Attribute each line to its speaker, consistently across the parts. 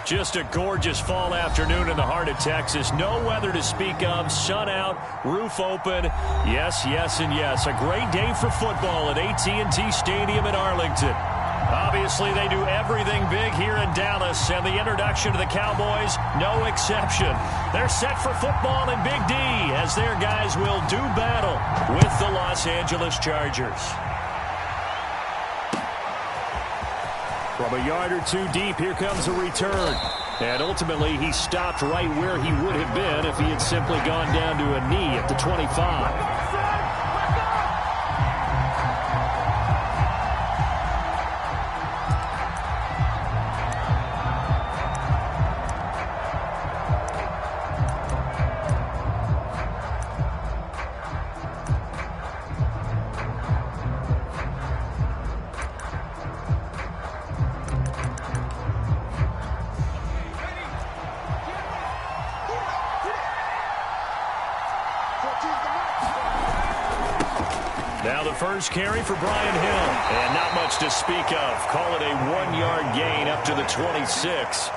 Speaker 1: Just a gorgeous fall afternoon in the heart of Texas. No weather to speak of. Sun out, roof open. Yes, yes, and yes. A great day for football at AT&T Stadium in Arlington. Obviously, they do everything big here in Dallas, and the introduction to the Cowboys, no exception. They're set for football in Big D as their guys will do battle with the Los Angeles Chargers. From a yard or two deep, here comes a return. And ultimately, he stopped right where he would have been if he had simply gone down to a knee at the 25. Now the first carry for Brian Hill. And not much to speak of. Call it a 1-yard gain up to the 26.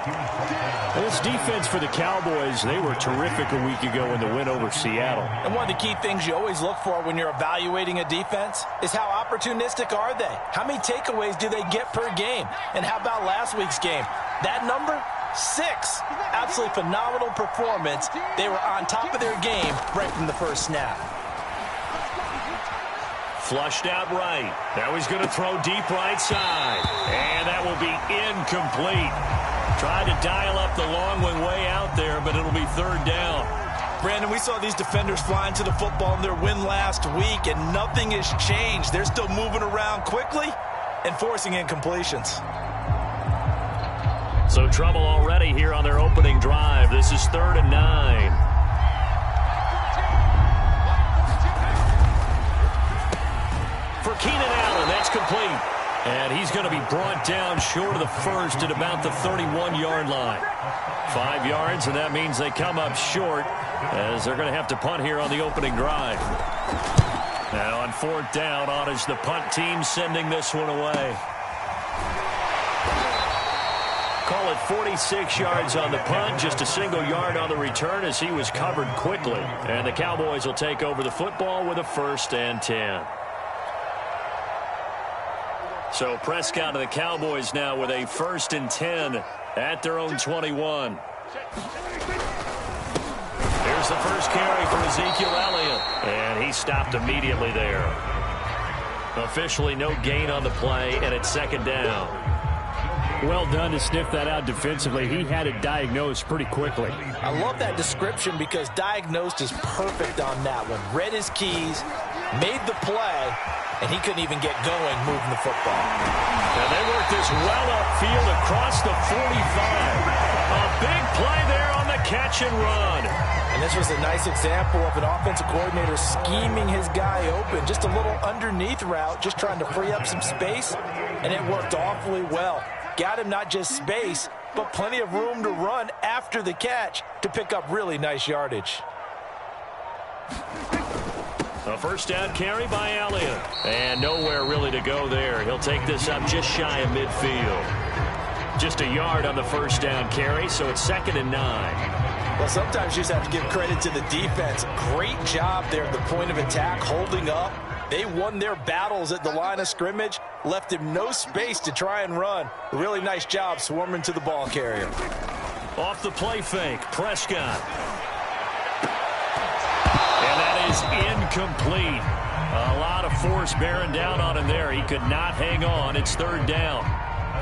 Speaker 1: This defense for the Cowboys, they were terrific a week ago in the win over Seattle.
Speaker 2: And one of the key things you always look for when you're evaluating a defense is how opportunistic are they? How many takeaways do they get per game? And how about last week's game? That number? 6. Absolutely phenomenal performance. They were on top of their game right from the first snap.
Speaker 1: Flushed out right. Now he's going to throw deep right side. And that will be incomplete. Tried to dial up the long one way out there, but it'll be third down.
Speaker 2: Brandon, we saw these defenders flying to the football in their win last week, and nothing has changed. They're still moving around quickly and forcing incompletions.
Speaker 1: So trouble already here on their opening drive. This is 3rd and 9. For Keenan Allen, that's complete. And he's going to be brought down short of the first at about the 31-yard line. 5 yards, and that means they come up short as they're going to have to punt here on the opening drive. Now on 4th down, on is the punt team sending this one away. Call it 46 yards on the punt, just a single yard on the return as he was covered quickly. And the Cowboys will take over the football with a 1st and 10. So Prescott of the Cowboys now with a 1st and 10 at their own 21. Here's the first carry for Ezekiel Elliott. And he stopped immediately there. Officially no gain on the play, and it's 2nd down.
Speaker 3: Well done to sniff that out defensively. He had it diagnosed pretty quickly.
Speaker 2: I love that description because diagnosed is perfect on that one. Read his keys, made the play, and he couldn't even get going moving the football.
Speaker 1: And they work this well upfield across the 45. A big play there on the catch and run.
Speaker 2: And this was a nice example of an offensive coordinator scheming his guy open. Just a little underneath route, just trying to free up some space, and it worked awfully well. Got him not just space, but plenty of room to run after the catch to pick up really nice yardage.
Speaker 1: A 1st down carry by Elliott. And nowhere really to go there. He'll take this up just shy of midfield. Just a yard on the 1st down carry, so it's 2nd and 9.
Speaker 2: Well, sometimes you just have to give credit to the defense. Great job there at the point of attack, holding up. They won their battles at the line of scrimmage, left him no space to try and run. Really nice job swarming to the ball carrier.
Speaker 1: Off the play fake, Prescott. And that is incomplete. A lot of force bearing down on him there. He could not hang on. It's 3rd down.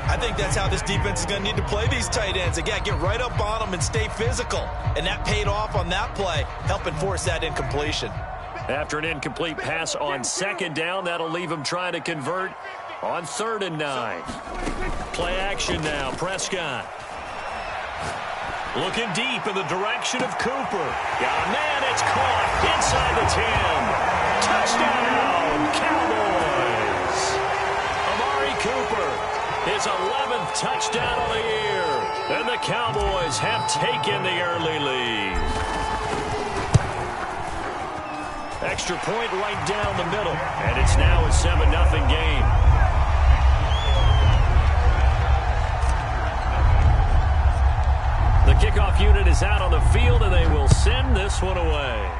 Speaker 2: I think that's how this defense is going to need to play these tight ends. Again, get right up on them and stay physical. And that paid off on that play, helping force that incompletion.
Speaker 1: After an incomplete pass on 2nd down, that'll leave him trying to convert on 3rd and 9. Play action now, Prescott. Looking deep in the direction of Cooper. Got a man, it's caught inside the 10. Touchdown, Cowboys. Amari Cooper, his 11th touchdown of the year. And the Cowboys have taken the early lead. Extra point right down the middle. And it's now a 7-0 game. The kickoff unit is out on the field, and they will send this one away.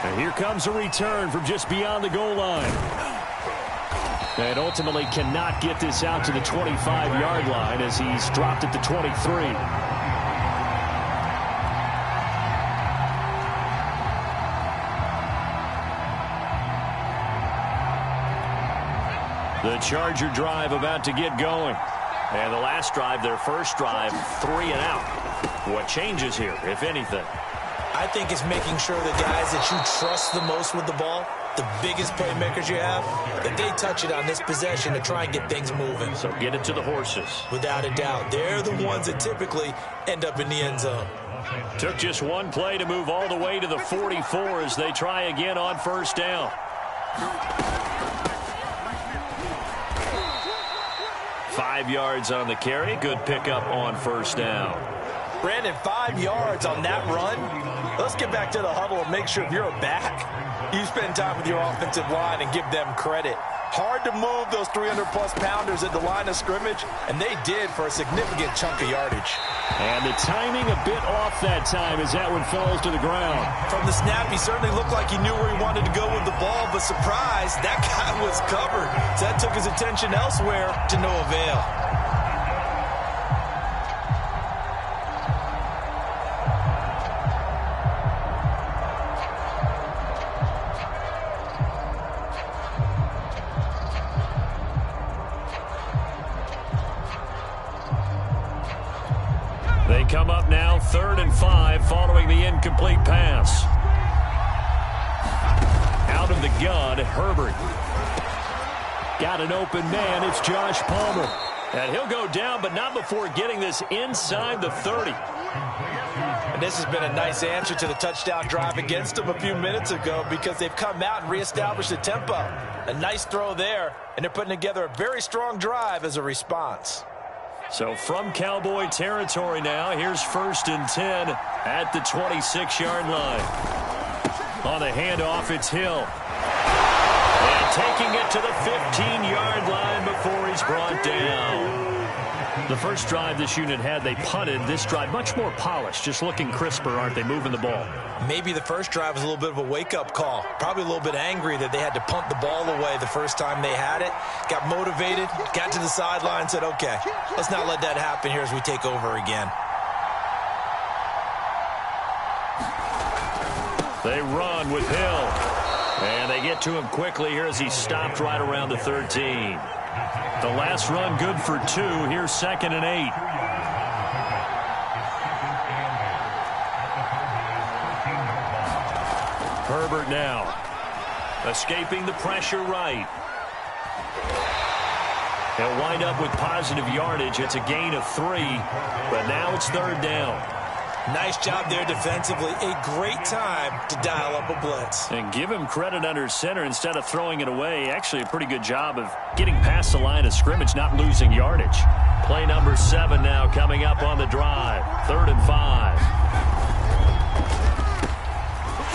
Speaker 1: And here comes a return from just beyond the goal line. And ultimately cannot get this out to the 25-yard line as he's dropped at the 23. The Charger drive about to get going. And the last drive, their first drive, 3 and out. What changes here, if anything?
Speaker 2: I think it's making sure the guys that you trust the most with the ball, the biggest playmakers you have, that they touch it on this possession to try and get things moving.
Speaker 1: So get it to the horses.
Speaker 2: Without a doubt. They're the ones that typically end up in the end zone.
Speaker 1: Took just one play to move all the way to the 44 as they try again on first down. 5 yards on the carry. Good pickup on first down.
Speaker 2: Brandon, 5 yards on that run. Let's get back to the huddle and make sure if you're a back, you spend time with your offensive line and give them credit. Hard to move those 300-plus pounders at the line of scrimmage, and they did for a significant chunk of yardage.
Speaker 1: And the timing a bit off that time as that one falls to the ground.
Speaker 2: From the snap, he certainly looked like he knew where he wanted to go with the ball, but surprise, that guy was covered. So that took his attention elsewhere to no avail.
Speaker 1: They come up now 3rd and 5 following the incomplete pass. Out of the gun, Herbert. Got an open man. It's Josh Palmer. And he'll go down, but not before getting this inside the 30.
Speaker 2: And this has been a nice answer to the touchdown drive against them a few minutes ago because they've come out and reestablished the tempo. A nice throw there, and they're putting together a very strong drive as a response.
Speaker 1: So from Cowboy territory now, here's 1st and 10 at the 26-yard line. On the handoff, it's Hill. And taking it to the 15-yard line before he's brought down. The first drive this unit had, they punted. This drive, much more polished, just looking crisper, aren't they, moving the ball?
Speaker 2: Maybe the first drive was a little bit of a wake-up call. Probably a little bit angry that they had to punt the ball away the first time they had it. Got motivated, got to the sideline, said, okay, let's not let that happen here as we take over again.
Speaker 1: They run with Hill. And they get to him quickly here as he stopped right around the 13. The last run good for 2. Here's 2nd and 8. Herbert now. Escaping the pressure right. He'll wind up with positive yardage. It's a gain of 3. But now it's 3rd down.
Speaker 2: Nice job there defensively. A great time to dial up a blitz.
Speaker 1: And give him credit under center instead of throwing it away. Actually a pretty good job of getting past the line of scrimmage, not losing yardage. Play number 7 now coming up on the drive. 3rd and 5.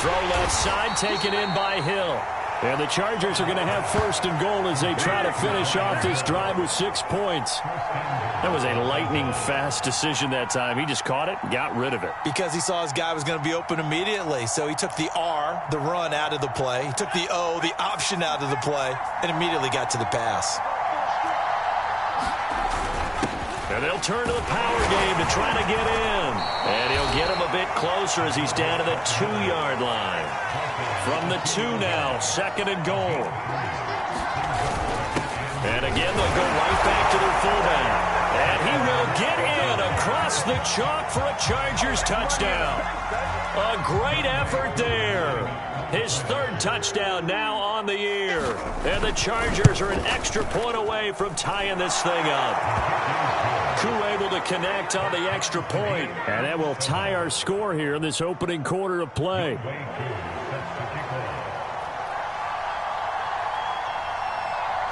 Speaker 1: Throw left side, taken in by Hill. And the Chargers are going to have 1st and goal as they try to finish off this drive with 6 points. That was a lightning-fast decision that time. He just caught it and got rid of it.
Speaker 2: Because he saw his guy was going to be open immediately. So he took the R, the run, out of the play. He took the O, the option, out of the play, and immediately got to the pass.
Speaker 1: And they'll turn to the power game to try to get in. And he'll get him a bit closer as he's down to the 2-yard line. From the 2 now, 2nd and goal. And again, they'll go right back to their fullback. And he will get in across the chalk for a Chargers touchdown. A great effort there. His 3rd touchdown now on the year. And the Chargers are an extra point away from tying this thing up. Koo able to connect on the extra point. And that will tie our score here in this opening quarter of play.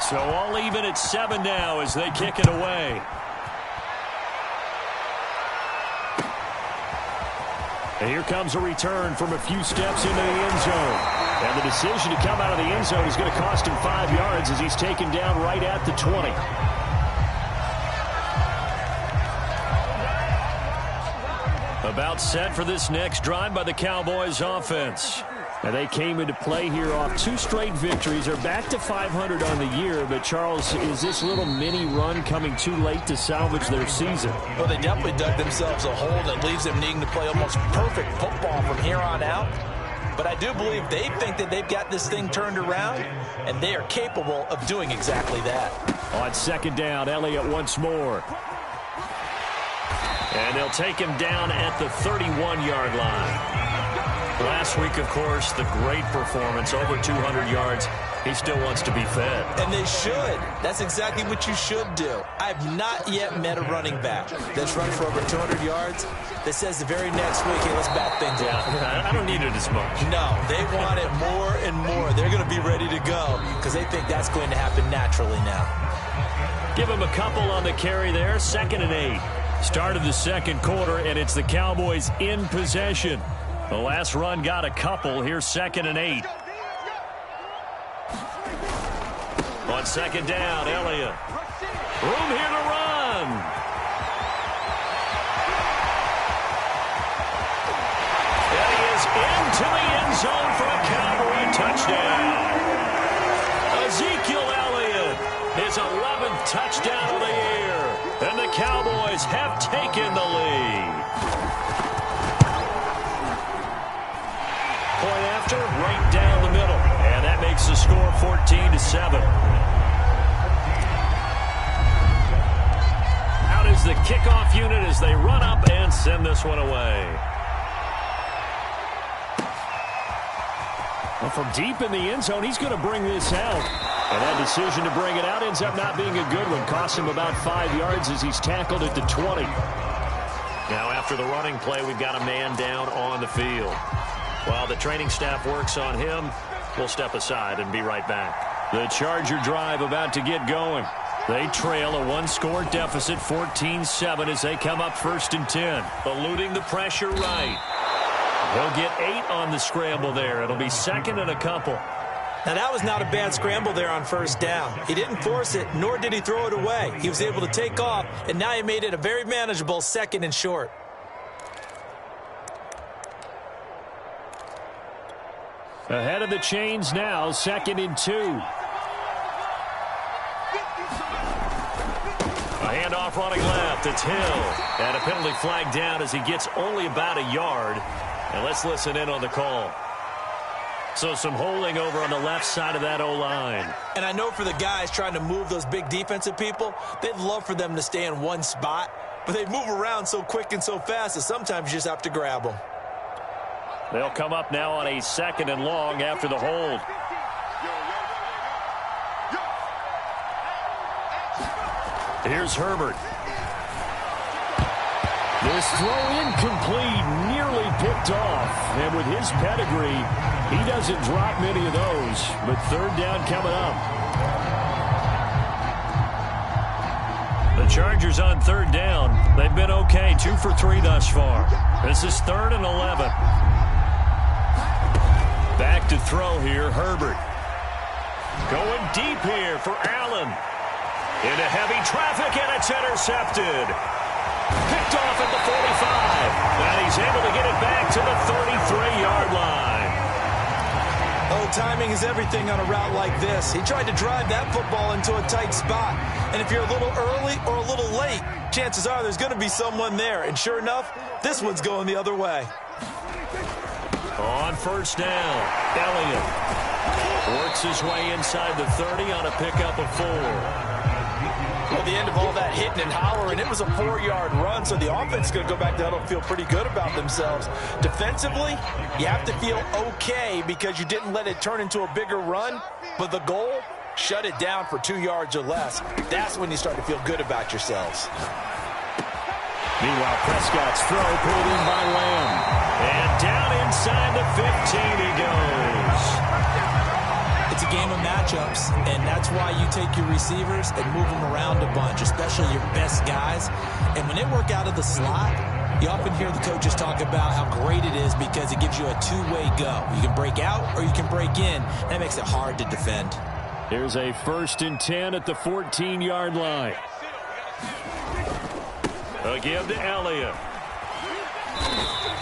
Speaker 1: So all even at 7 now as they kick it away. And here comes a return from a few steps into the end zone. And the decision to come out of the end zone is going to cost him 5 yards as he's taken down right at the 20. About set for this next drive by the Cowboys offense.
Speaker 3: Now they came into play here off 2 straight victories. They're back to 500 on the year. But, Charles, is this little mini run coming too late to salvage their season?
Speaker 2: Well, they definitely dug themselves a hole that leaves them needing to play almost perfect football from here on out. But I do believe they think that they've got this thing turned around, and they are capable of doing exactly that.
Speaker 1: On second down, Elliott once more. And they'll take him down at the 31-yard line. Last week, of course, the great performance, over 200 yards. He still wants to be fed.
Speaker 2: And they should. That's exactly what you should do. I've not yet met a running back that's run for over 200 yards that says the very next week, hey, let's back things up.
Speaker 1: I don't need it as much.
Speaker 2: No, they want it more and more. They're going to be ready to go because they think that's going to happen naturally now.
Speaker 1: Give him a couple on the carry there. 2nd and 8. Start of the second quarter, and it's the Cowboys in possession. The last run got a couple. Here's 2nd and 8. On second down, Elliott. Room here to run. And he is into the end zone for a Cowboy touchdown. Ezekiel Elliott, his 11th touchdown of the year. And the Cowboys have taken the lead. Point after, right down the middle. And that makes the score 14-7. Out is the kickoff unit as they run up and send this one away. Well, from deep in the end zone, he's going to bring this out. And that decision to bring it out ends up not being a good one. Costs him about 5 yards as he's tackled at the 20. Now, after the running play, we've got a man down on the field. While the training staff works on him, we'll step aside and be right back. The Charger drive about to get going. They trail a 1-score deficit, 14-7, as they come up 1st and 10. Eluding the pressure right. He'll get 8 on the scramble there. It'll be 2nd and a couple.
Speaker 2: Now, that was not a bad scramble there on 1st down. He didn't force it, nor did he throw it away. He was able to take off, and now he made it a very manageable 2nd and short.
Speaker 3: Ahead of the chains now, 2nd and 2.
Speaker 1: A handoff running left. It's Hill. And a penalty flag down as he gets only about a yard. And let's listen in on the call. So some holding over on the left side of that O-line.
Speaker 2: And I know for the guys trying to move those big defensive people, they'd love for them to stay in one spot. But they move around so quick and so fast that sometimes you just have to grab them.
Speaker 1: They'll come up now on a 2nd and long after the hold. Here's Herbert.
Speaker 3: This throw incomplete, nearly picked off. And with his pedigree, he doesn't drop many of those. But 3rd down coming up.
Speaker 1: The Chargers on 3rd down. They've been okay, 2 for 3 thus far. This is 3rd and 11. Back to throw here, Herbert. Going deep here for Allen. Into heavy traffic, and it's intercepted. Picked off at the 45. And he's able to get it back to the 33-yard line.
Speaker 2: Oh, timing is everything on a route like this. He tried to drive that football into a tight spot. And if you're a little early or a little late, chances are there's going to be someone there. And sure enough, this one's going the other way.
Speaker 1: On 1st down, Elliott works his way inside the 30 on a pickup of 4.
Speaker 2: At the end of all that hitting and hollering, it was a 4-yard run, so the offense is going to go back to huddle and feel pretty good about themselves. Defensively, you have to feel okay because you didn't let it turn into a bigger run, but the goal, shut it down for 2 yards or less. That's when you start to feel good about yourselves.
Speaker 3: Meanwhile, Prescott's throw pulled in by Lamb.
Speaker 1: And down inside the 15 he goes.
Speaker 2: It's a game of matchups, and that's why you take your receivers and move them around a bunch, especially your best guys. And when they work out of the slot, you often hear the coaches talk about how great it is because it gives you a two-way go. You can break out or you can break in. That makes it hard to defend.
Speaker 3: Here's a 1st and 10 at the 14-yard line.
Speaker 1: A give to Elliott.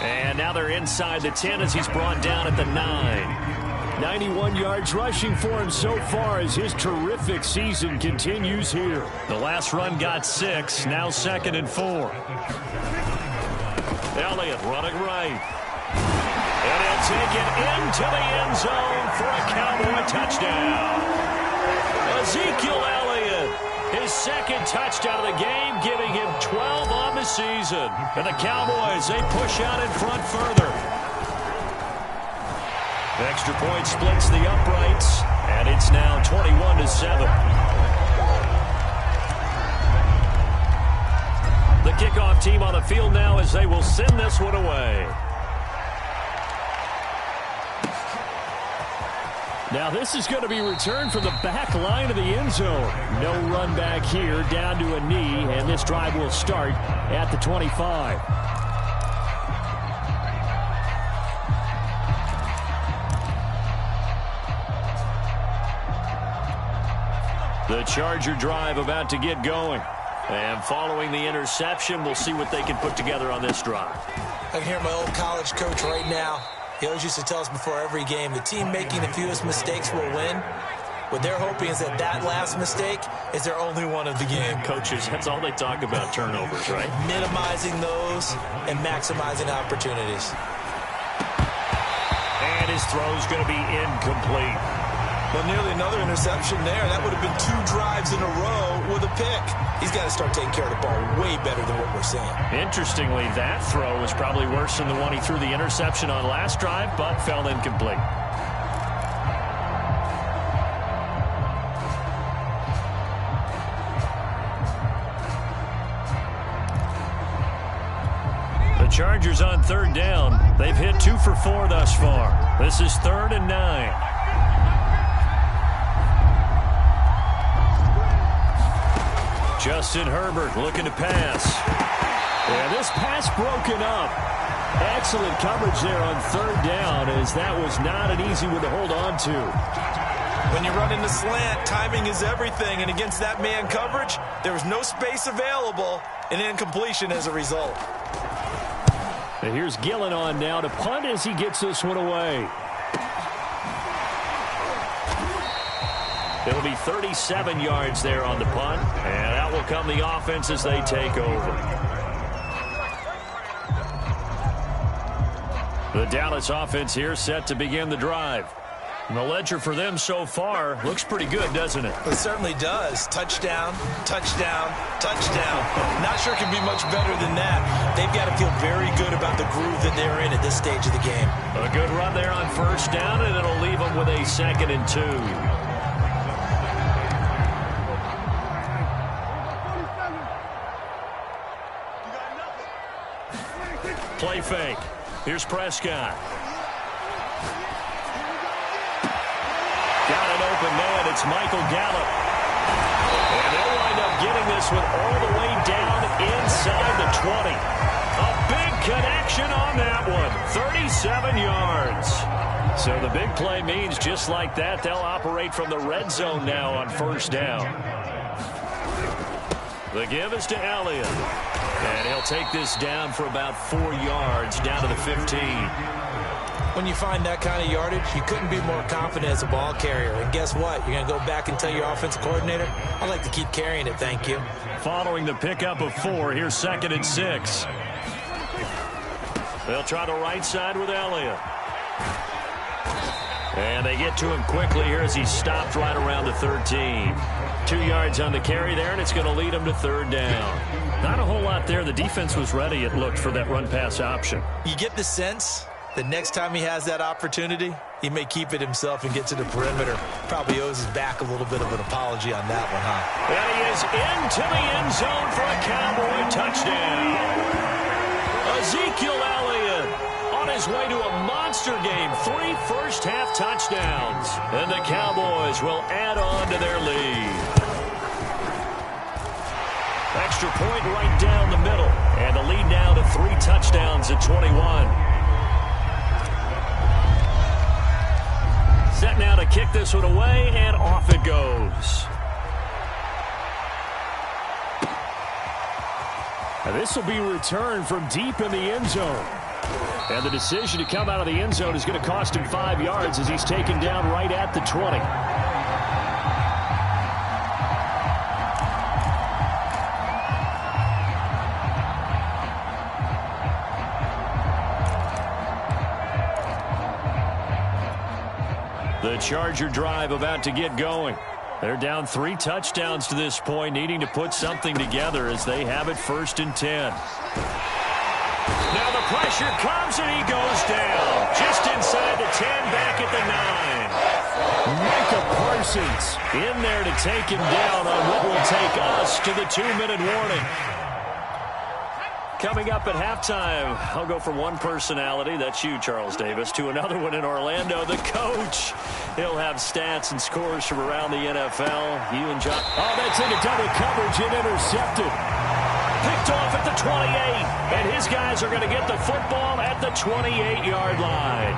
Speaker 1: And now they're inside the 10 as he's brought down at the 9.
Speaker 3: 91 yards rushing for him so far as his terrific season continues here.
Speaker 1: The last run got 6, now 2nd and 4. Elliott running right. And he'll take it into the end zone for a Cowboy touchdown. Ezekiel Elliott, his 2nd touchdown of the game, giving him 12 on the season. And the Cowboys, they push out in front further. Extra point splits the uprights, and it's now 21-7. The kickoff team on the field now as they will send this one away.
Speaker 3: Now this is going to be returned from the back line of the end zone. No run back here, down to a knee, and this drive will start at the 25.
Speaker 1: The Charger drive about to get going. And following the interception, we'll see what they can put together on this drive.
Speaker 2: I can hear my old college coach right now. He always used to tell us before every game, the team making the fewest mistakes will win. What they're hoping is that last mistake is their only one of the game.
Speaker 1: Coaches, that's all they talk about, turnovers, right?
Speaker 2: Minimizing those and maximizing opportunities.
Speaker 1: And his throw's going to be incomplete.
Speaker 2: Well, nearly another interception there. That would have been 2 drives in a row with a pick. He's got to start taking care of the ball way better than what we're seeing.
Speaker 1: Interestingly, that throw was probably worse than the one he threw the interception on last drive, but fell incomplete. The Chargers on 3rd down. They've hit 2 for 4 thus far. This is 3rd and 9. Justin Herbert looking to pass.
Speaker 3: Yeah, this pass broken up. Excellent coverage there on 3rd down, as that was not an easy one to hold on to.
Speaker 2: When you run into slant, timing is everything, and against that man coverage, there was no space available, and incompletion as a result.
Speaker 3: And here's Gillen on now to punt as he gets this one away.
Speaker 1: It'll be 37 yards there on the punt, and out will come the offense as they take over. The Dallas offense here set to begin the drive. And the ledger for them so far looks pretty good, doesn't it?
Speaker 2: It certainly does. Touchdown, touchdown, touchdown. Not sure it can be much better than that. They've got to feel very good about the groove that they're in at this stage of the game.
Speaker 1: A good run there on 1st down, and it'll leave them with a 2nd and 2. Play fake. Here's Prescott. Got an open man. It's Michael Gallup. And they'll wind up getting this one all the way down inside the 20. A big connection on that one. 37 yards. So the big play means just like that, they'll operate from the red zone now on 1st down. The give is to Elliott. And he'll take this down for about 4 yards, down to the 15.
Speaker 2: When you find that kind of yardage, you couldn't be more confident as a ball carrier. And guess what? You're going to go back and tell your offensive coordinator, I'd like to keep carrying it, thank you.
Speaker 1: Following the pickup of 4, here's 2nd and 6. They'll try the right side with Elliott. And they get to him quickly here as he's stopped right around the 13. 2 yards on the carry there, and it's going to lead him to 3rd down. Not a whole lot there. The defense was ready, it looked, for that run-pass option.
Speaker 2: You get the sense that next time he has that opportunity, he may keep it himself and get to the perimeter. Probably owes his back a little bit of an apology on that one, huh?
Speaker 1: And he is into the end zone for a Cowboy touchdown. Ezekiel Elliott on his way to a monster game. 3 first-half touchdowns. And the Cowboys will add on to their lead. Extra point right down the middle. And the lead now to 3 touchdowns at 21. Set now to kick this one away, and off it goes.
Speaker 3: This will be returned from deep in the end zone. And the decision to come out of the end zone is going to cost him 5 yards as he's taken down right at the 20. The Charger drive about to get going. They're down 3 touchdowns to this point, needing to put something together as they have it 1st and 10. Now the pressure comes and he goes down. Just inside the 10, back at the 9. Micah Parsons in there to take him down on what will take us to the 2-minute warning. Coming up at halftime, I'll go from one personality, that's you, Charles Davis, to another one in Orlando, the coach. He'll have stats and scores from around the NFL. You and John. Oh, that's into double coverage and intercepted. Picked off at the 28, and his guys are going to get the football at the 28-yard line.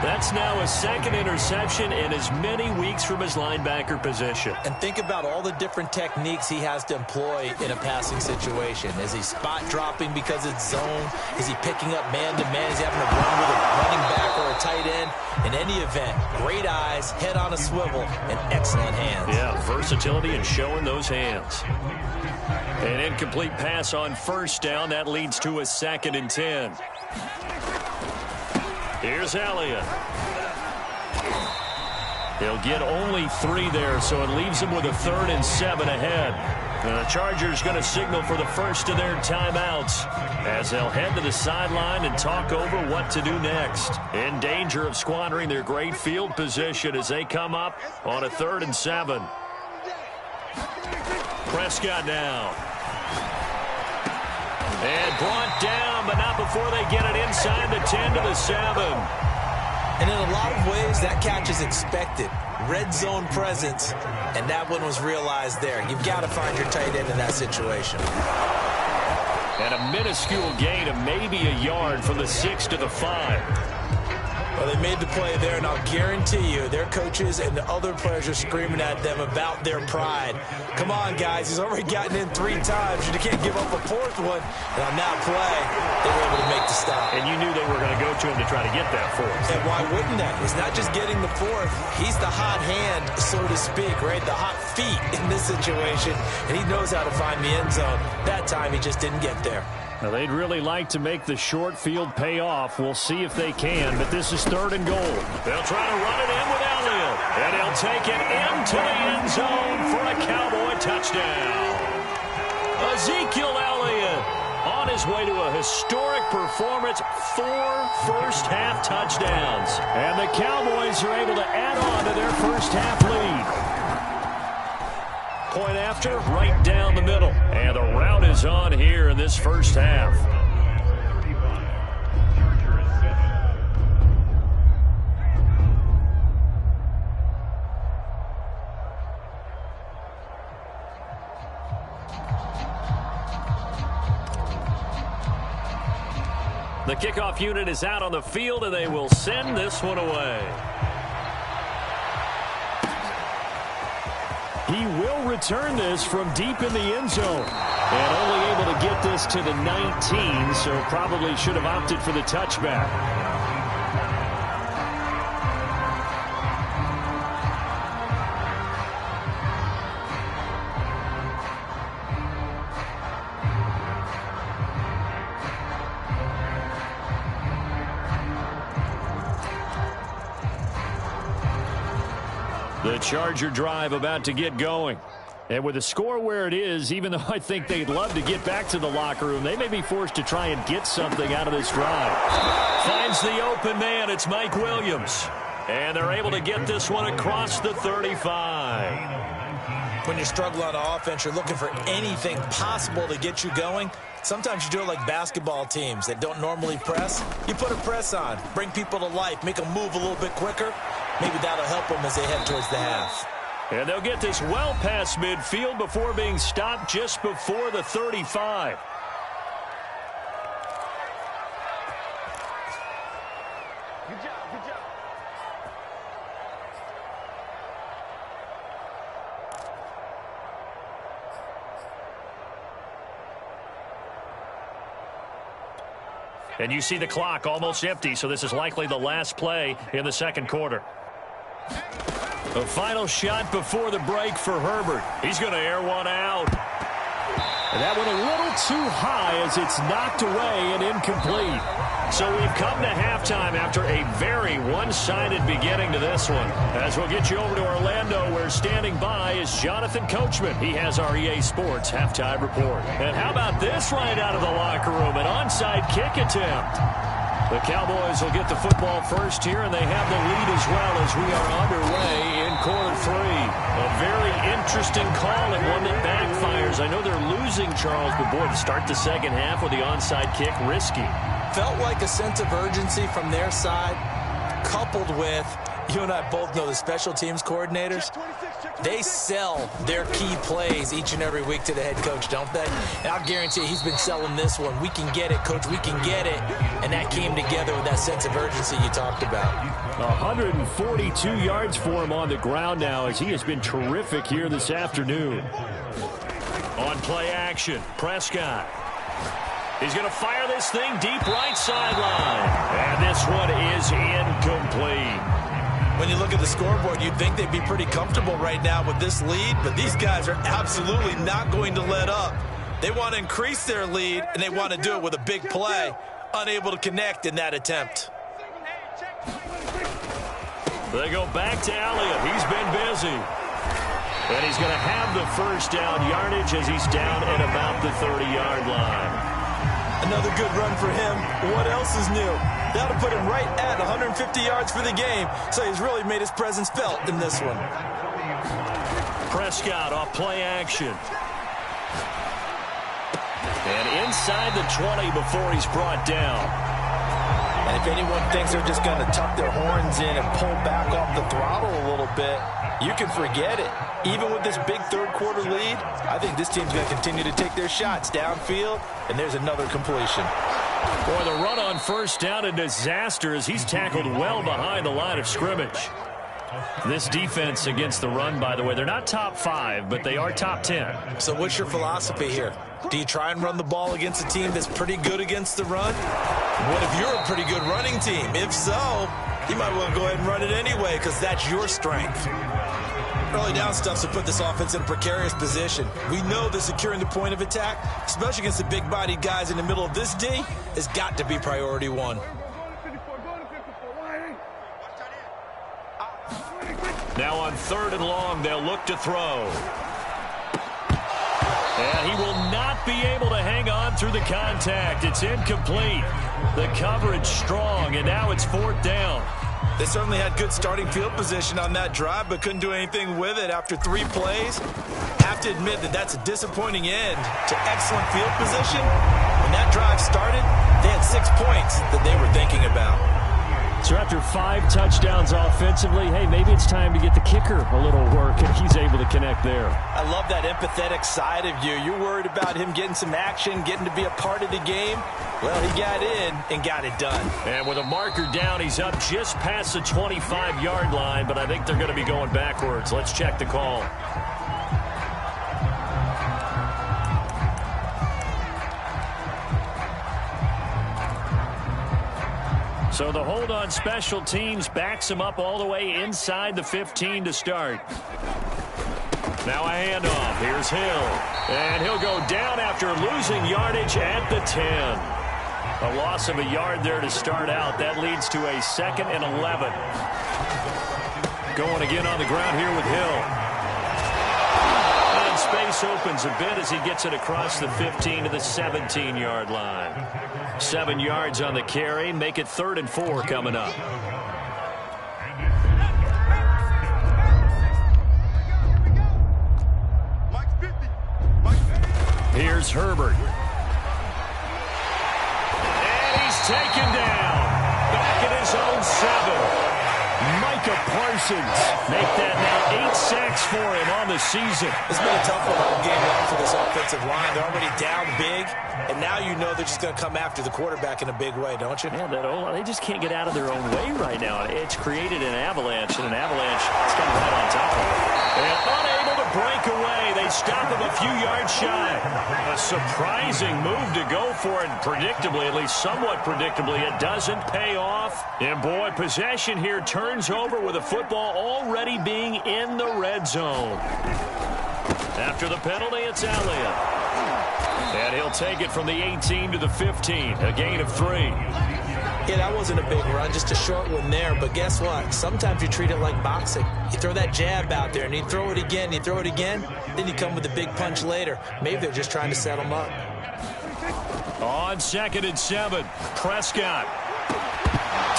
Speaker 3: That's now a 2nd interception in as many weeks from his linebacker position.
Speaker 2: And think about all the different techniques he has to employ in a passing situation. Is he spot dropping because it's zone? Is he picking up man-to-man? Is he having to run with a running back or a tight end? In any event, great eyes, head on a swivel, and excellent hands.
Speaker 1: Yeah, versatility and showing those hands. An incomplete pass on 1st down. That leads to a 2nd and 10. Here's Elliott. He'll get only 3 there, so it leaves him with a 3rd and 7 ahead. And the Chargers going to signal for the first of their timeouts as they'll head to the sideline and talk over what to do next. In danger of squandering their great field position as they come up on a 3rd and 7. Prescott now. And brought down, but not before they get it inside the 10 to the 7.
Speaker 2: And in a lot of ways, that catch is expected. Red zone presence, and that one was realized there. You've got to find your tight end in that situation.
Speaker 1: And a minuscule gain of maybe a yard from the 6 to the 5.
Speaker 2: Well, they made the play there, and I'll guarantee you their coaches and the other players are screaming at them about their pride. Come on, guys. He's already gotten in 3 times. You can't give up a 4th one. And on that play, they were able to make the stop.
Speaker 1: And you knew they were going to go to him to try to get that 4th.
Speaker 2: And why wouldn't they? It's not just getting the 4th. He's the hot hand, so to speak, right? The hot feet in this situation. And he knows how to find the end zone. That time, he just didn't get there.
Speaker 3: Now, they'd really like to make the short field pay off. We'll see if they can, but this is 3rd and goal.
Speaker 1: They'll try to run it in with Elliott, and he'll take it into the end zone for a Cowboy touchdown. Ezekiel Elliott on his way to a historic performance, 4 first-half touchdowns.
Speaker 3: And the Cowboys are able to add on to their first-half lead.
Speaker 1: Point after, right down the middle. And the route is on here in this first half. The kickoff unit is out on the field, and they will send this one away.
Speaker 3: He will return this from deep in the end zone. And only able to get this to the 19, so probably should have opted for the touchback.
Speaker 1: The Charger drive about to get going.
Speaker 3: And with the score where it is, even though I think they'd love to get back to the locker room, they may be forced to try and get something out of this drive.
Speaker 1: Finds the open man. It's Mike Williams. And they're able to get this one across the 35.
Speaker 2: When you struggle on offense, you're looking for anything possible to get you going. Sometimes you do it like basketball teams that don't normally press. You put a press on, bring people to life, make them move a little bit quicker. Maybe that'll help them as they head towards the half.
Speaker 1: And they'll get this well past midfield before being stopped just before the 35.
Speaker 4: Good job, good job.
Speaker 1: And you see the clock almost empty, so this is likely the last play in the second quarter. A final shot before the break for Herbert. He's going to air one out. And that one a little too high as it's knocked away and incomplete. So we've come to halftime after a very one-sided beginning to this one. As we'll get you over to Orlando, where standing by is Jonathan Coachman. He has our EA Sports halftime report. And how about this right out of the locker room? An onside kick attempt. The Cowboys will get the football first here, and they have the lead as well as we are underway in quarter three. A very interesting call and one that backfires. I know they're losing, Charles, but boy, to start the second half with the onside kick, risky.
Speaker 2: Felt like a sense of urgency from their side, coupled with, you and I both know the special teams coordinators, they sell their key plays each and every week to the head coach, don't they? And I'll guarantee he's been selling this one. We can get it, coach, we can get it. And that came together with that sense of urgency you talked about.
Speaker 1: 142 yards for him on the ground now as he has been terrific here this afternoon. On play action, Prescott. He's going to fire this thing deep right sideline. And this one is incomplete.
Speaker 2: When you look at the scoreboard, you'd think they'd be pretty comfortable right now with this lead, but these guys are absolutely not going to let up. They want to increase their lead, and they want to do it with a big play. Unable to connect in that attempt.
Speaker 1: They go back to Elliott. He's been busy. And he's going to have the first down yardage as he's down at about the 30-yard line.
Speaker 2: Another good run for him. What else is new? That'll put him right at 150 yards for the game. So he's really made his presence felt in this one.
Speaker 1: Prescott off play action. And inside the 20 before he's brought down.
Speaker 2: And if anyone thinks they're just going to tuck their horns in and pull back off the throttle a little bit, you can forget it. Even with this big third-quarter lead, I think this team's going to continue to take their shots downfield, and there's another completion.
Speaker 1: Boy, the run on first down, a disaster as he's tackled well behind the line of scrimmage. This defense against the run, by the way, they're not top 5, but they are top 10.
Speaker 2: So what's your philosophy here? Do you try and run the ball against a team that's pretty good against the run? What if you're a pretty good running team? If so, you might want to go ahead and run it anyway because that's your strength. Early down stuff to put this offense in a precarious position. We know that securing the point of attack, especially against the big-bodied guys in the middle of this D, has got to be priority one.
Speaker 1: Now on 3rd and long, they'll look to throw. And he will not be able to hang on through the contact. It's incomplete. The coverage strong, and now it's 4th down.
Speaker 2: They certainly had good starting field position on that drive, but couldn't do anything with it after 3 plays. Have to admit that that's a disappointing end to excellent field position. When that drive started, they had 6 points that they were thinking about.
Speaker 1: So after 5 touchdowns offensively, hey, maybe it's time to get the kicker a little work, and he's able to connect there.
Speaker 2: I love that empathetic side of you. You're worried about him getting some action, getting to be a part of the game. Well, he got in and got it done.
Speaker 1: And with a marker down, he's up just past the 25-yard line, but I think they're going to be going backwards. Let's check the call. So the hold on special teams backs him up all the way inside the 15 to start. Now a handoff. Here's Hill. And he'll go down after losing yardage at the 10. A loss of a yard there to start out. That leads to a 2nd and 11. Going again on the ground here with Hill. And space opens a bit as he gets it across the 15 to the 17-yard line. 7 yards on the carry. Make it 3rd and 4 coming up. Here's Herbert. And he's taken down. Back at his own 7. Micah Parsons make that now 8 sacks for him on the season.
Speaker 2: It's been a tough one all game long for this offensive line. They're already down big, and now you know they're just going to come after the quarterback in a big way, don't you?
Speaker 1: Yeah, they just can't get out of their own way right now. It's created an avalanche, and an avalanche is coming right on top of it. And unable to break away. They stop him a few yards shy. A surprising move to go for it. Predictably, at least somewhat predictably, it doesn't pay off. And boy, possession here turns over with the football already being in the red zone. After the penalty, it's Elliott. And he'll take it from the 18 to the 15, a gain of 3.
Speaker 2: Yeah, that wasn't a big run, just a short one there. But guess what? Sometimes you treat it like boxing. You throw that jab out there, and you throw it again, then you come with a big punch later. Maybe they're just trying to set him up.
Speaker 1: On 2nd and 7, Prescott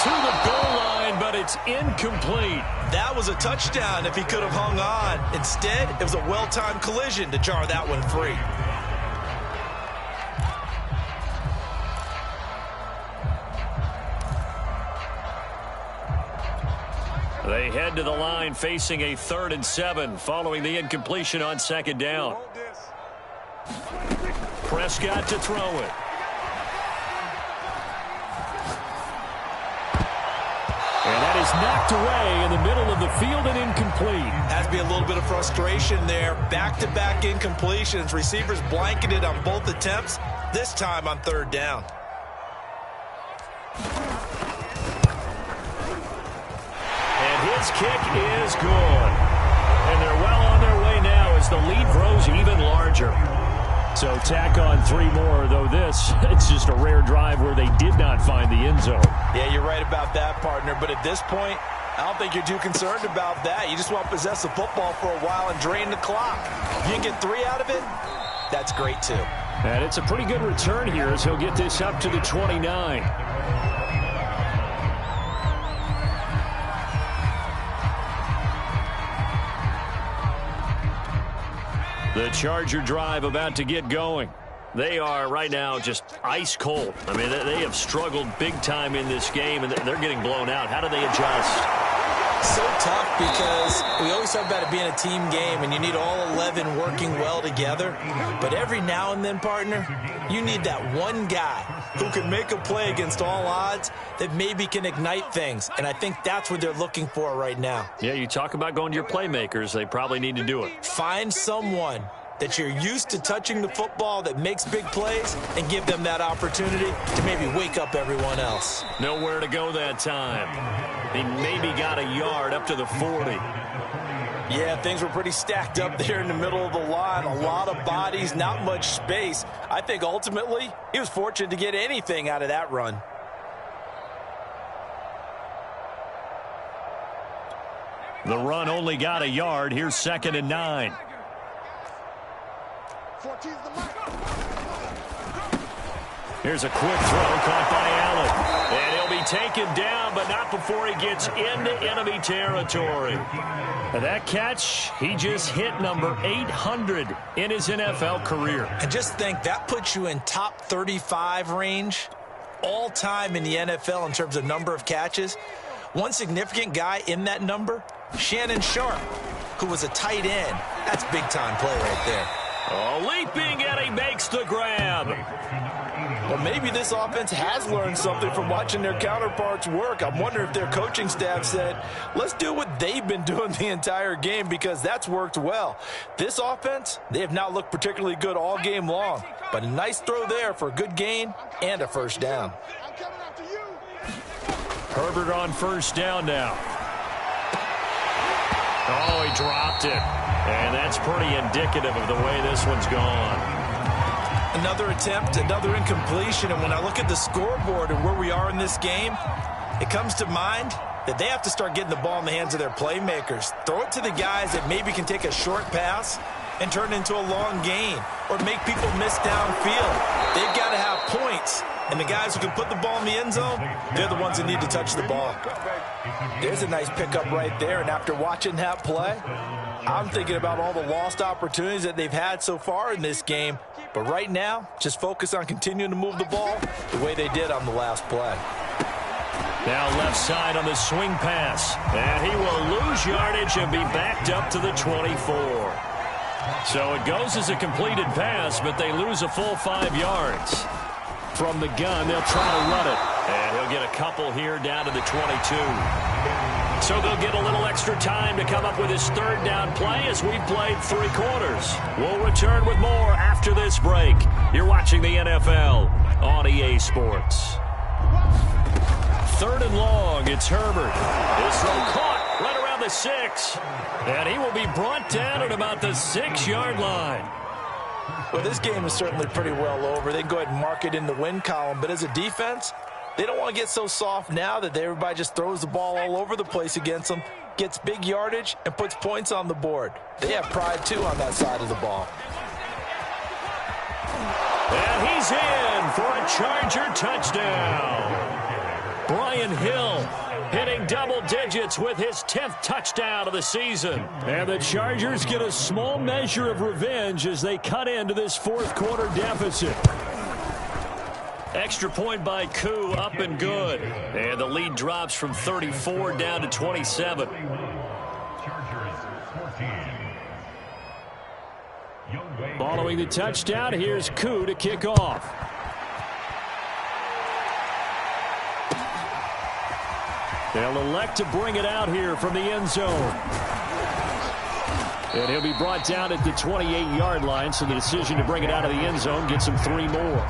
Speaker 1: to the goal line, but it's incomplete.
Speaker 2: That was a touchdown if he could have hung on. Instead, it was a well-timed collision to jar that one free.
Speaker 1: They head to the line facing a 3rd and 7 following the incompletion on 2nd down. Prescott to throw it. And that is knocked away in the middle of the field and incomplete.
Speaker 2: Has to be a little bit of frustration there. Back-to-back incompletions. Receivers blanketed on both attempts, this time on 3rd down.
Speaker 1: His kick is good. And they're well on their way now as the lead grows even larger. So tack on 3 more, though this, it's just a rare drive where they did not find the end zone.
Speaker 2: Yeah, you're right about that, partner. But at this point, I don't think you're too concerned about that. You just want to possess the football for a while and drain the clock. If you can get 3 out of it, that's great too.
Speaker 1: And it's a pretty good return here as he'll get this up to the 29. The Charger drive about to get going. They are right now just ice cold. I mean, they have struggled big time in this game, and they're getting blown out. How do they adjust?
Speaker 2: So tough because we always talk about it being a team game, and you need all 11 working well together. But every now and then, partner, you need that one guy who can make a play against all odds that maybe can ignite things. And I think that's what they're looking for right now.
Speaker 1: Yeah, you talk about going to your playmakers. They probably need to do it.
Speaker 2: Find someone that you're used to touching the football that makes big plays and give them that opportunity to maybe wake up everyone else.
Speaker 1: Nowhere to go that time. He maybe got a yard up to the 40.
Speaker 2: Yeah, things were pretty stacked up there in the middle of the line. A lot of bodies, not much space. I think ultimately he was fortunate to get anything out of that run.
Speaker 1: The run only got a yard. Here's 2nd and 9. Here's a quick throw caught by Allen. And he'll be taken down, but not before he gets into enemy territory. And that catch, he just hit number 800 in his NFL career.
Speaker 2: And just think, that puts you in top 35 range all time in the NFL in terms of number of catches. One significant guy in that number, Shannon Sharp, who was a tight end. That's big-time play right there.
Speaker 1: Oh, leaping, and he makes the grab.
Speaker 2: Well, maybe this offense has learned something from watching their counterparts work. I'm wondering if their coaching staff said, let's do what they've been doing the entire game, because that's worked well. This offense, they have not looked particularly good all game long, but a nice throw there for a good gain and a 1st down.
Speaker 1: Herbert on 1st down now. Oh, he dropped it. And that's pretty indicative of the way this one's gone.
Speaker 2: Another attempt, another incompletion, and when I look at the scoreboard and where we are in this game, it comes to mind that they have to start getting the ball in the hands of their playmakers. Throw it to the guys that maybe can take a short pass and turn it into a long gain or make people miss downfield. They've got to have points, and the guys who can put the ball in the end zone, they're the ones that need to touch the ball. There's a nice pickup right there, and after watching that play, I'm thinking about all the lost opportunities that they've had so far in this game. But right now, just focus on continuing to move the ball the way they did on the last play.
Speaker 1: Now left side on the swing pass. And he will lose yardage and be backed up to the 24. So it goes as a completed pass, but they lose a full 5 yards. From the gun, they'll try to run it. And he'll get a couple here down to the 22.
Speaker 3: So they'll get a little extra time to come up with his third down play as we've played 3 quarters. We'll return with more after this break. You're watching the NFL on EA Sports. 3rd and long. It's Herbert. His throw caught right around the 6. And he will be brought down at about the 6-yard line.
Speaker 2: Well, this game is certainly pretty well over. They can go ahead and mark it in the win column. But as a defense, they don't want to get so soft now that everybody just throws the ball all over the place against them, gets big yardage, and puts points on the board. They have pride, too, on that side of the ball.
Speaker 3: And he's in for a Charger touchdown. Brian Hill hitting double digits with his 10th touchdown of the season. And the Chargers get a small measure of revenge as they cut into this 4th quarter deficit. Extra point by Koo, up and good. And the lead drops from 34 down to 27. Following the touchdown, here's Koo to kick off. They'll elect to bring it out here from the end zone. And he'll be brought down at the 28-yard line, so the decision to bring it out of the end zone gets him 3 more.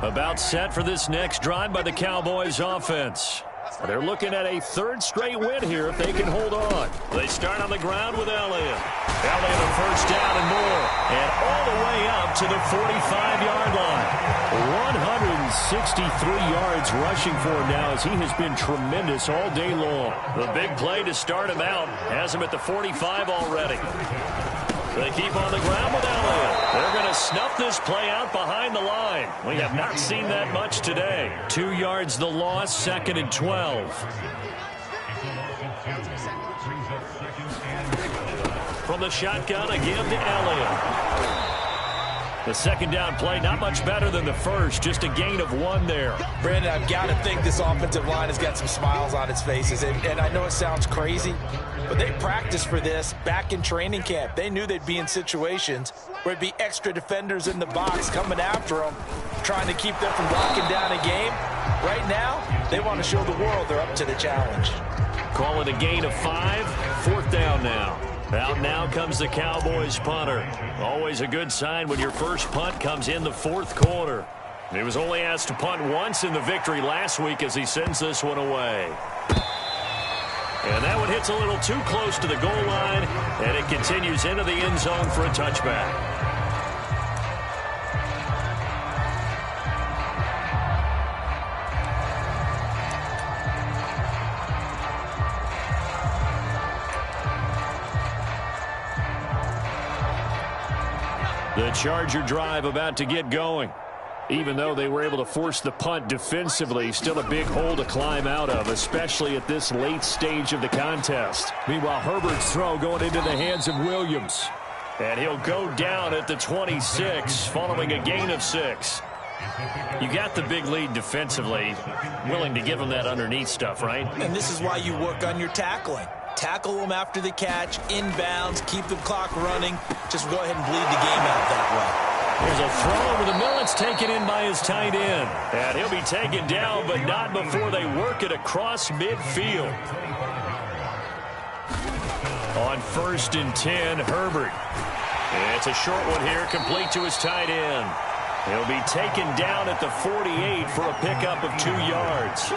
Speaker 3: About set for this next drive by the Cowboys offense. They're looking at a 3rd straight win here if they can hold on. They start on the ground with Elliott. Elliott a first down and more. And all the way up to the 45-yard line. 163 yards rushing for him now as he has been tremendous all day long. The big play to start him out has him at the 45 already. They keep on the ground with Elliott. They're going to snuff this play out behind the line. We have not seen that much today. 2 yards the loss, 2nd and 12. From the shotgun, a give to Elliott. The 2nd down play, not much better than the first, just a gain of 1 there.
Speaker 2: Brandon, I've got to think this offensive line has got some smiles on its faces. And I know it sounds crazy, but they practiced for this back in training camp. They knew they'd be in situations where it'd be extra defenders in the box coming after them, trying to keep them from locking down a game. Right now, they want to show the world they're up to the challenge.
Speaker 3: Call it a gain of 5, 4th down now. Out now comes the Cowboys punter. Always a good sign when your first punt comes in the 4th quarter. He was only asked to punt once in the victory last week as he sends this one away. And that one hits a little too close to the goal line, and it continues into the end zone for a touchback. The Charger drive about to get going. Even though they were able to force the punt defensively, still a big hole to climb out of, especially at this late stage of the contest. Meanwhile, Herbert's throw going into the hands of Williams. And he'll go down at the 26 following a gain of 6. You got the big lead defensively, willing to give him that underneath stuff, right?
Speaker 2: And this is why you work on your tackling. Tackle them after the catch, inbounds, keep the clock running. Just go ahead and bleed the game out that way.
Speaker 3: There's a throw over the middle. It's taken in by his tight end. And he'll be taken down, but not before they work it across midfield. On 1st and 10, Herbert. And it's a short one here, complete to his tight end. He'll be taken down at the 48 for a pickup of 2 yards.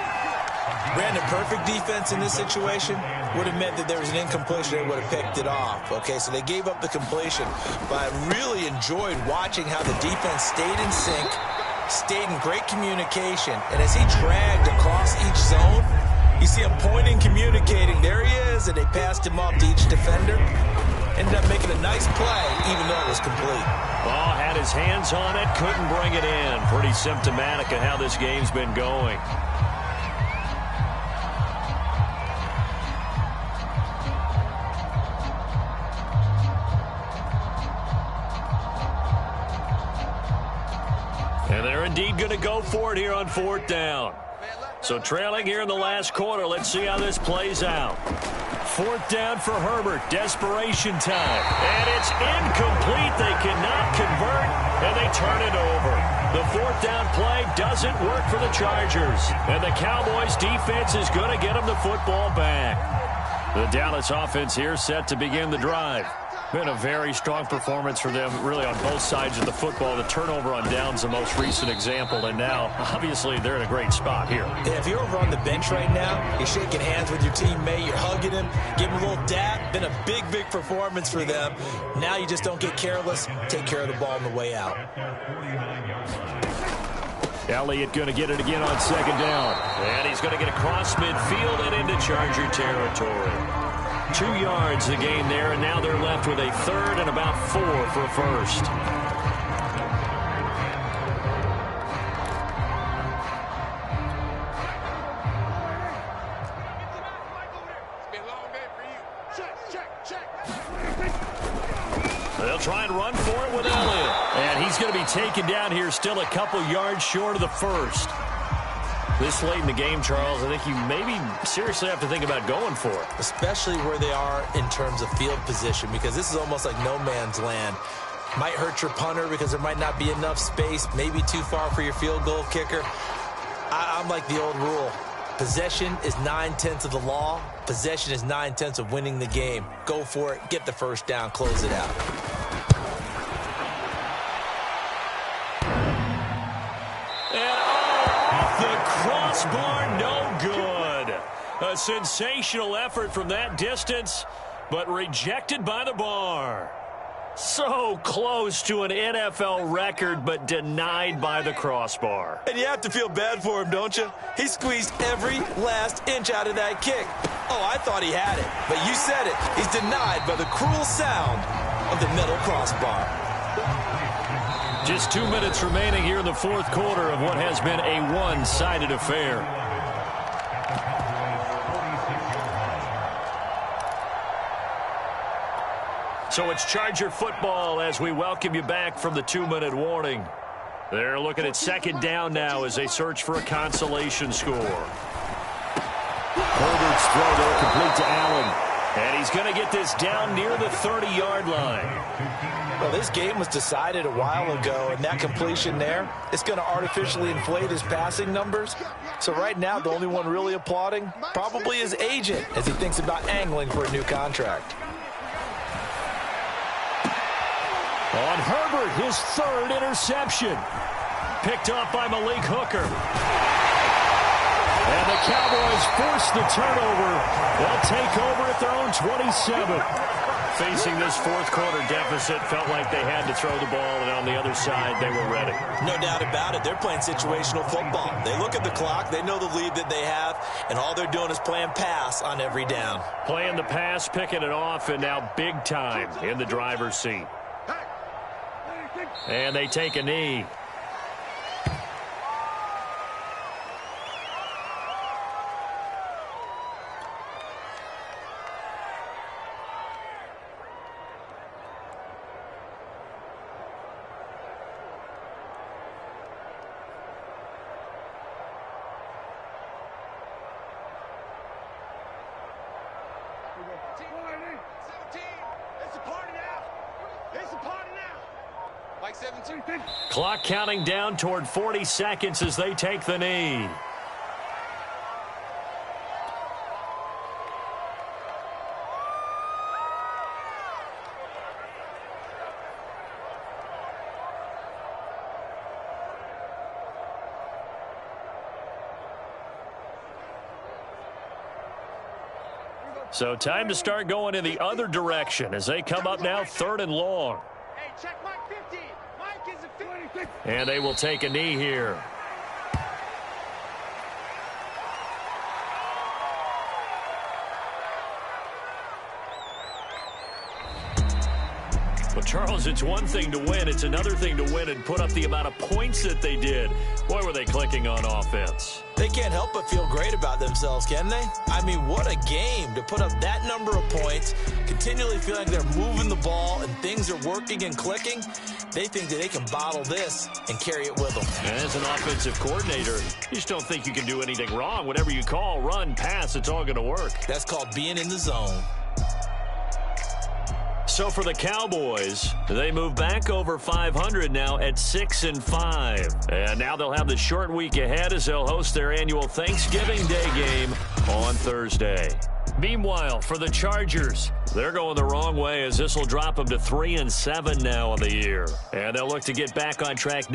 Speaker 2: Brandon, perfect defense in this situation would have meant that there was an incompletion. They would have picked it off. Okay, so they gave up the completion. But I really enjoyed watching how the defense stayed in sync, stayed in great communication. And as he dragged across each zone, you see him pointing, communicating. There he is, and they passed him off to each defender. Ended up making a nice play, even though it was complete.
Speaker 3: Oh, had his hands on it, couldn't bring it in. Pretty symptomatic of how this game's been going. And they're indeed going to go for it here on 4th down. So trailing here in the last quarter, let's see how this plays out.
Speaker 1: 4th down for Herbert. Desperation time. And it's incomplete. They cannot convert, and they turn it over. The 4th down play doesn't work for the Chargers. And the Cowboys defense is going to get them the football back. The Dallas offense here set to begin the drive. Been a very strong performance for them, really, on both sides of the football. The turnover on downs the most recent example, and now, obviously, they're in a great spot here.
Speaker 2: Yeah, if you're over on the bench right now, you're shaking hands with your teammate, you're hugging him, giving him a little dap. Been a big, big performance for them. Now you just don't get careless. Take care of the ball on the way out.
Speaker 1: Elliott going to get it again on 2nd down. And he's going to get across midfield and into Charger territory. 2 yards the gain there, and now they're left with a 3rd and about 4 for a first. They'll try and run for it with Elliott. And he's going to be taken down here, still a couple yards short of the first. This late in the game, Charles, I think you maybe seriously have to think about going for it.
Speaker 2: Especially where they are in terms of field position, because this is almost like no man's land. Might hurt your punter because there might not be enough space, maybe too far for your field goal kicker. I'm like the old rule. Possession is 9/10 of the law. Possession is 9/10 of winning the game. Go for it, get the first down, close it out.
Speaker 1: Crossbar, no good. A sensational effort from that distance, but rejected by the bar. So close to an NFL record, but denied by the crossbar.
Speaker 2: And you have to feel bad for him, don't you? He squeezed every last inch out of that kick. Oh, I thought he had it, but you said it. He's denied by the cruel sound of the metal crossbar.
Speaker 1: Just 2 minutes remaining here in the 4th quarter of what has been a one-sided affair. So it's Charger football as we welcome you back from the 2-minute warning. They're looking at 2nd down now as they search for a consolation score. Herbert's throw there complete to Allen. And he's going to get this down near the 30-yard line.
Speaker 2: Well, this game was decided a while ago, and that completion there, it's going to artificially inflate his passing numbers. So right now, the only one really applauding probably his agent as he thinks about angling for a new contract.
Speaker 1: On Herbert, his 3rd interception. Picked off by Malik Hooker. And the Cowboys force the turnover. They'll take over at their own 27. Facing this 4th quarter deficit, felt like they had to throw the ball, and on the other side, they were ready.
Speaker 2: No doubt about it. They're playing situational football. They look at the clock, they know the lead that they have, and all they're doing is playing pass on every down.
Speaker 1: Playing the pass, picking it off, and now big time in the driver's seat. And they take a knee. Clock counting down toward 40 seconds as they take the knee. So time to start going in the other direction as they come up now 3rd and long.
Speaker 4: Hey, check Mike 50. Mike is a 50.
Speaker 1: And they will take a knee here. Well, Charles, it's one thing to win. It's another thing to win and put up the amount of points that they did. Boy, were they clicking on offense.
Speaker 2: They can't help but feel great about themselves, can they? I mean, what a game to put up that number of points, continually feel like they're moving the ball and things are working and clicking. They think that they can bottle this and carry it with them.
Speaker 3: And as an offensive coordinator, you just don't think you can do anything wrong. Whatever you call, run, pass, it's all going to work.
Speaker 2: That's called being in the zone.
Speaker 3: So for the Cowboys, they move back over 500 now at 6-5. And now they'll have the short week ahead as they'll host their annual Thanksgiving Day game on Thursday. Meanwhile, for the Chargers, they're going the wrong way as this will drop them to 3-7 now on the year. And they'll look to get back on track